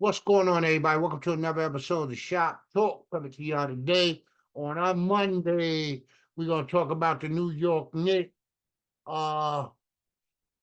What's going on, everybody? Welcome to another episode of the Shop Talk coming to y'all today. On our Monday, we're gonna talk about the New York Knicks uh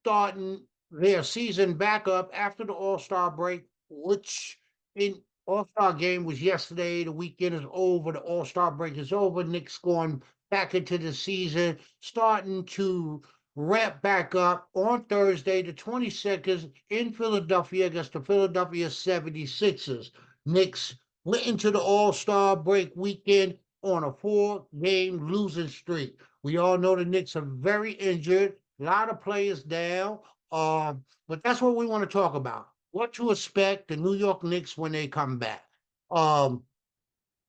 starting their season back up after the All-Star break, which in All-Star game was yesterday. The weekend is over, the All-Star break is over. Knicks going back into the season, starting to ramp back up on Thursday, the 22nd, in Philadelphia against the Philadelphia 76ers. Knicks went into the All-Star break weekend on a four-game losing streak. We all know the Knicks are very injured, a lot of players down. But that's what we want to talk about. What to expect the New York Knicks when they come back. Um,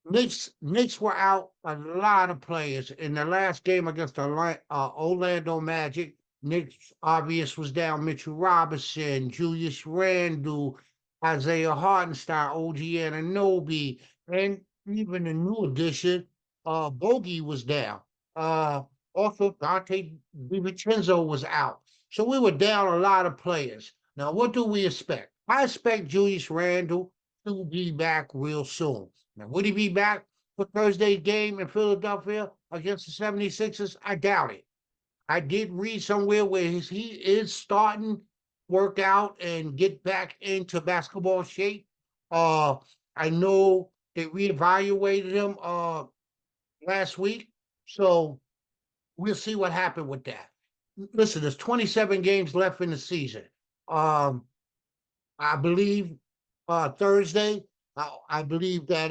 Knicks were out a lot of players in the last game against the Orlando Magic. Knicks obvious was down Mitchell Robinson, Julius Randle, Isaiah Hartenstein, OG Anunoby, and even the new addition, Bogey was down. Uh, Also, Dante DiVincenzo was out. So we were down a lot of players. Now, what do we expect? I expect Julius Randle to be back real soon. Now, would he be back for Thursday's game in Philadelphia against the 76ers? I doubt it. I did read somewhere where he is starting work out and get back into basketball shape. Uh, I know they reevaluated him last week, so we'll see what happened with that. Listen, there's 27 games left in the season. Um, I believe Thursday. I believe that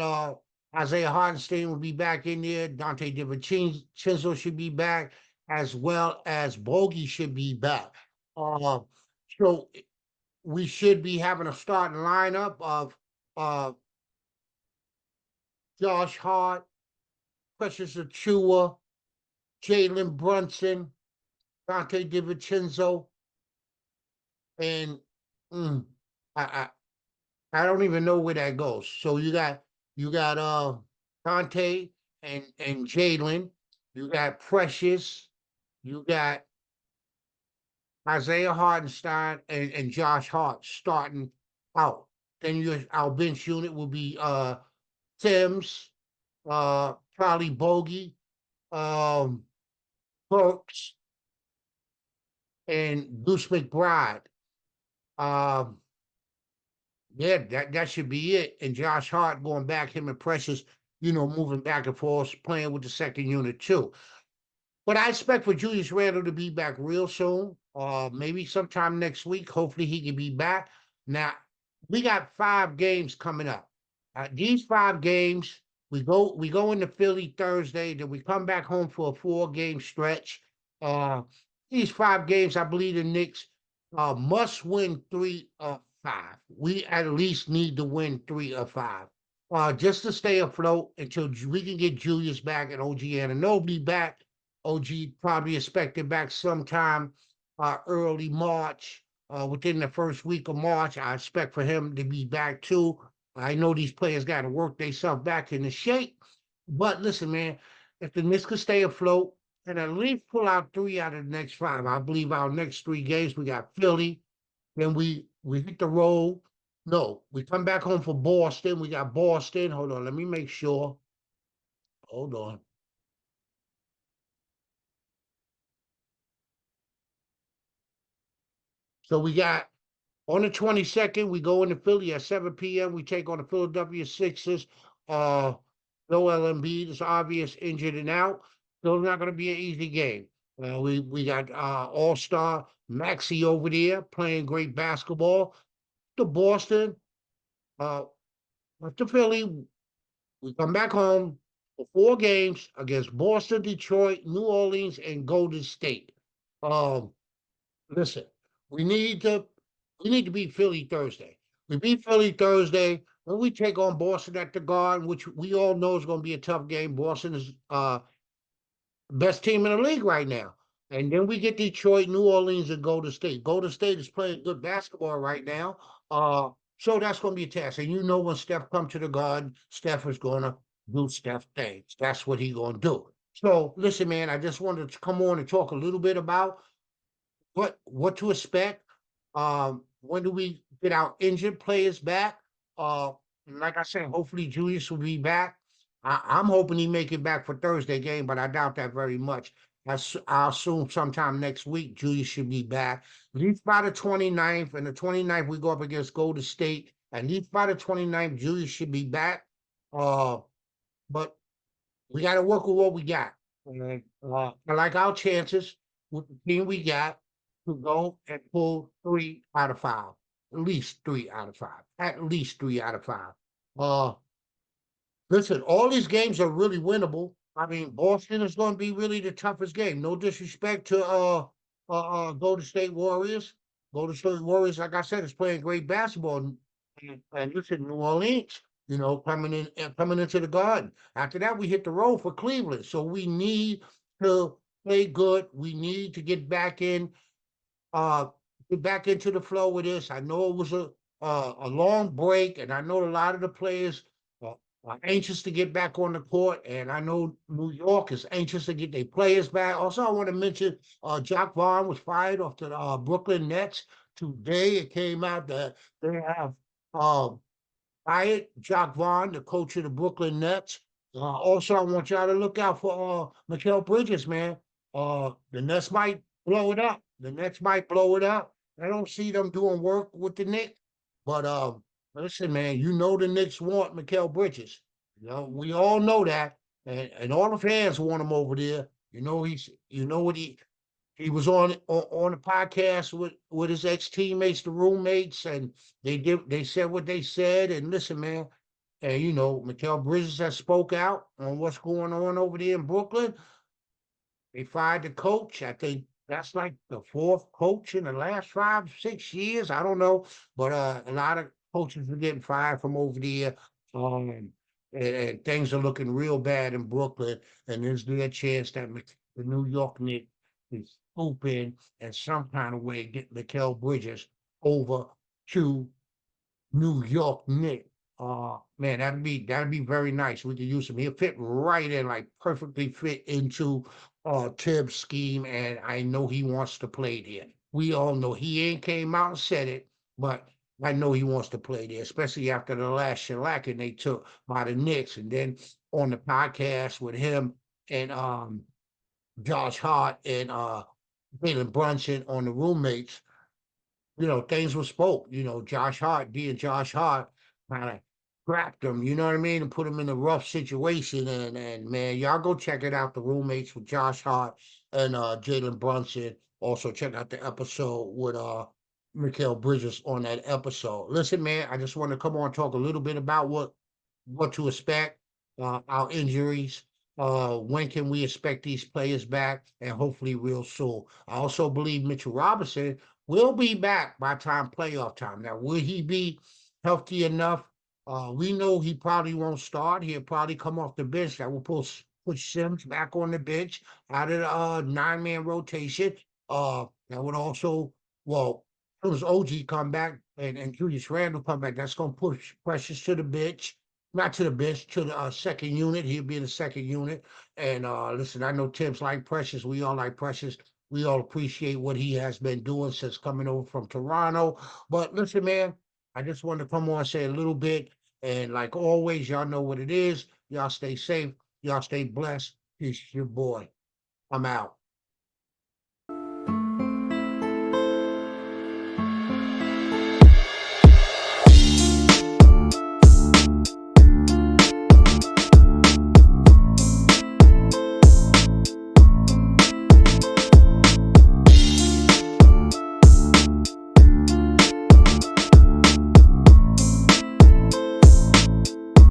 Isaiah Hartenstein will be back in there. Dante DiVincenzo should be back, as well as Bogey should be back. Uh, so we should be having a starting lineup of uh, Josh Hart, Precious Achua, Jalen Brunson, Dante DiVincenzo, and mm, I, I don't even know where that goes. So you got Dante and Jalen, you got Precious, you got Isaiah Hardenstein and Josh Hart starting out. Then our bench unit will be Sims, probably Bogey, um, Burks, and Goose McBride. Um, Yeah, that should be it. And Josh Hart going back, him and Precious, moving back and forth, playing with the second unit too. But I expect for Julius Randle to be back real soon, maybe sometime next week. Hopefully he can be back. Now, we got 5 games coming up. These 5 games, we go into Philly Thursday, then we come back home for a 4-game stretch. Uh, these 5 games, I believe the Knicks must win 3 of 5. We at least need to win 3 of 5. Just to stay afloat until we can get Julius back and OG Anunoby back. OG probably expected back sometime early March, within the first week of March. I expect for him to be back too. I know these players got to work themselves back into shape. But listen, man, if the Knicks could stay afloat and at least pull out 3 out of the next 5, I believe our next 3 games, we got Philly, then we hit the road. No, we come back home for Boston. We got Boston. Hold on, let me make sure. Hold on. So we got on the 22nd, we go into Philly at 7 p.m. We take on the Philadelphia Sixers. Uh, no Embiid is obvious, injured and out. So it's not going to be an easy game. We got All Star Maxi over there playing great basketball. To Boston, uh, to Philly, we come back home for 4 games against Boston, Detroit, New Orleans, and Golden State. Um, Listen, we need to we need to beat Philly Thursday. We beat Philly Thursday, when we take on Boston at the Garden, which we all know is going to be a tough game. Boston is best team in the league right now. And then we get Detroit, New Orleans, and Golden State. Golden State is playing good basketball right now. So that's going to be a test. And when Steph comes to the Garden, Steph is going to do Steph things. That's what he's going to do. So listen, man, I just wanted to come on and talk a little bit about what to expect. When do we get our injured players back? Uh, like I said, hopefully Julius will be back. I'm hoping he make it back for Thursday game, but I doubt that very much. I'll assume sometime next week Julius should be back. At least by the 29th, and the 29th we go up against Golden State. At least by the 29th, Julius should be back. Uh, but we got to work with what we got. And I like our chances with the team we got to go and pull 3 out of 5, at least 3 out of 5, at least 3 out of 5. Uh, Listen, all these games are really winnable. I mean, Boston is going to be really the toughest game. No disrespect to Golden State Warriors. Golden State Warriors, like I said, is playing great basketball. And listen, New Orleans, coming into the Garden. After that, we hit the road for Cleveland. So we need to play good. We need to uh, get back into the flow with this. I know it was a long break, and I know a lot of the players uh, are anxious to get back on the court, and I know New York is anxious to get their players back. Also, I want to mention Jacques Vaughn was fired off the Brooklyn Nets today. It came out that they have um, fired Jacques Vaughn, the coach of the Brooklyn Nets. Also, I want y'all to look out for Mikal Bridges, man. The Nets might blow it up. The Nets might blow it up. I don't see them doing work with the Knicks, but listen, man, you know the Knicks want Mikal Bridges. You know, we all know that, and all the fans want him over there. You know what he was on a podcast with his ex teammates, the roommates, and they said what they said. And listen, man, and Mikal Bridges has spoke out on what's going on over there in Brooklyn. They fired the coach. I think that's like the fourth coach in the last 5, 6 years. I don't know, but a lot of coaches are getting fired from over there. And things are looking real bad in Brooklyn. And there's a chance that the New York Knicks is open in some kind of way get Mikal Bridges over to New York Knicks. Man, that'd be very nice. We could use him. He'll fit right in, like perfectly fit into Tibbs' scheme, and I know he wants to play there. We all know he ain't came out and said it, but I know he wants to play there, especially after the last shellacking they took by the Knicks, and then on the podcast with him and Josh Hart and Jalen Brunson on the roommates, things were spoke. Josh Hart being Josh Hart kind of grabbed him, you know what I mean, and put him in a rough situation. And man, y'all go check it out. The roommates with Josh Hart and Jalen Brunson. Also check out the episode with Mikal Bridges on that episode. Listen, man, I just want to come on and talk a little bit about what to expect, our injuries. When can we expect these players back? And hopefully real soon. I also believe Mitchell Robinson will be back by time playoff time. Now, will he be healthy enough? We know he probably won't start. He'll probably come off the bench. That will push Sims back on the bench out of the 9-man rotation. That would also, well, as soon as OG come back and Julius Randle come back, that's going to push Precious to the bench. Not to the bench, to the second unit. He'll be in the second unit. And listen, I know Tibbs like Precious. We all like Precious. We all appreciate what he has been doing since coming over from Toronto. But listen, man, I just wanted to come on and say a little bit. And like always, y'all know what it is. Y'all stay safe. Y'all stay blessed. Peace, your boy. I'm out.